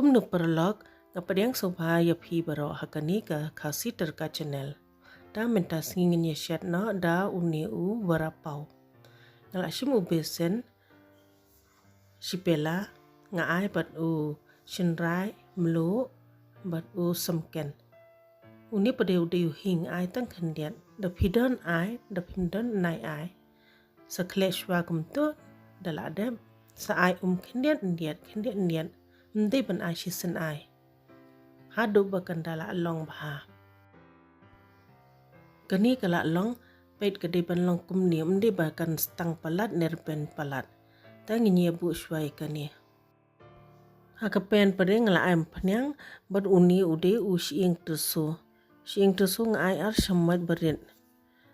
Kumnu perlog ngapadang soba ya pi baro hakani ka khasi terka channel. Da menta singin ya shat na da uni u warapau. Ngala shimu besen shipela nga ai bat u shinrai mlu bat u samken. Uni padeu deu hing ai tang khandian da pidon ai da pindon nai ai. Sa kleshwa kumtu dala dem sa ai khandian ndian Mde ban ai shisen ai. Hadu bakan dala along baha. Kani kala along pait kade ban long kumni mde bakan stang palat nerben palat. Tangi nia bu shwai kani. Hakapen pade ngala ai mpanyang bat uni ude u shiing tersu. Shiing tersu ngai ar shamat berin.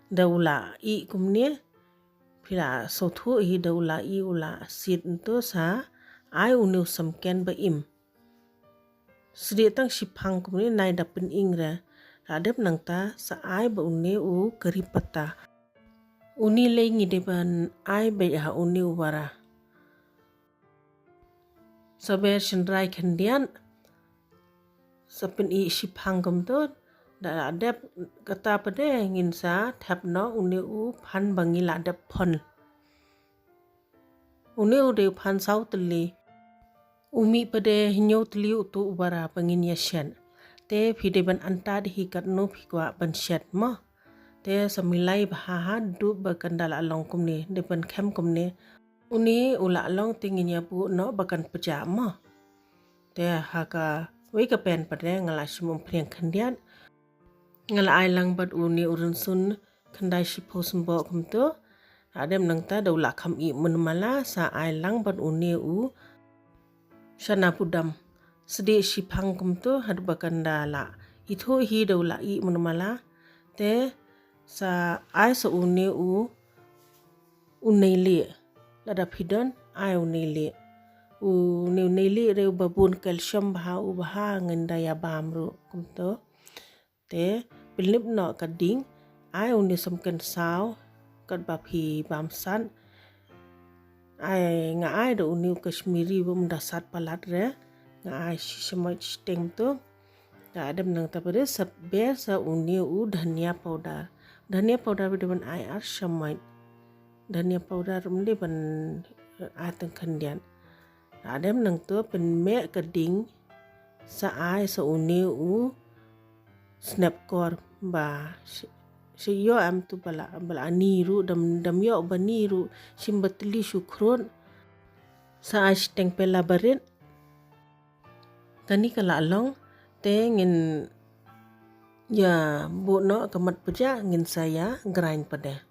Daula I kumni pila sothu hi daula I ula sit itu sa ai uni samken ba im. Sedi tang shipang kumni nai dapin ingra. Radep nang ta sa ai ba uni u keripata. Uni lengi depan ai ba ha uni wara. Saber shenrai khandian sapin I shipang kumtu da radep kata pade ngin sa thap no uni u phan bangi ladep phon. Uni u de phan sau tali. Umi pada hinyo tli utu ubara pangin yasyan. Te pide ban antad hikat no pikwa ban syat mo. Te samilai bahaha du bakandala along kumni depan kem kumni. Uni ula along tingin yabu no bakan peja mo. Te haka wika pen pada ngala simum priang kandian. Ngala ailang bat uni urun sun kandai shipo sembo kumtu. Adem nang ta daula kam I menmala sa ailang bat uni u Shana pudam. Sedi shipang kumtu had bakandala. Itu hi daula I menmala. Te sa ai sa uni u uneli. Lada pidon ai uneli. Uneli reu babun calcium baha u baha ngendaya bamru kumtu. Te pilip no kading ai uni samken sao kad bapi bamsan. Ai nga ai do uni Kashmiri bum dasat palat re nga ai shishmoy sting tu da adam nang tapare sabbe sa uni u dhania powder deban ai ar shamoy dhania powder mde ban atang khandian adam nang tu pen me kading sa ai sa uni u snapcore ba Siyo am tu bala niru dam yo ba niru simbatli syukron sa ashteng pela barin tani kala along te ngin ya bu no kamat peja ngin saya grind pada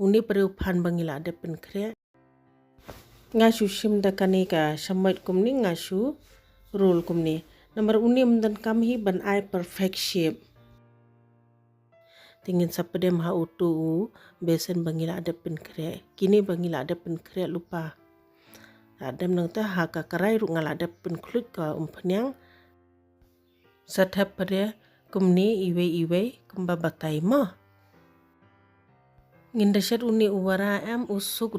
uni periupan bangila ada penkre ngasu sim da kani ka samait kumni ngasu rule kumni nomor uni mdan kamhi ban ai perfect shape tingin sa pedem ha utu besen bangila ada penkre kini bangila ada penkre lupa adem nang ta ha ka karai ru ngala ada penklut ka umpanyang sathap pada kumni iwe kumba batai mo ngindashat uni uwara am usuk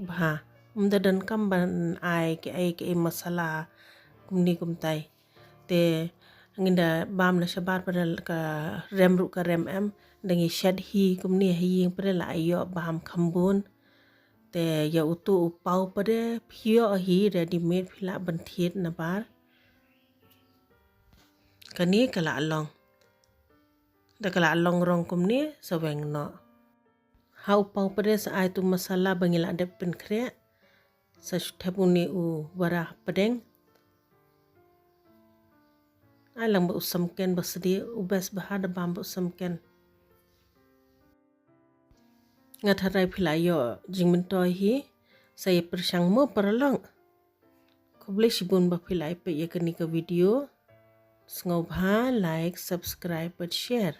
bah umdadan kamban ai ke masala kumni kumtai te nginda bam na shabar pada ka rem am dangi shad hi kumni hi pada la ayo bam khambun te ya utu upau pada pio hi ready made phila banthit na bar kani kala along da kala along rong kumni saweng no ha upau pada sa ai tu masala bangila de penkre sa thapuni u wara padeng alang ba usamken basdi ubes bahada bambu samken ngatharai philayo jingmentoi hi saya persang mo paralong kuble sibun ba philai pe yakani ka video sngau bha like subscribe but share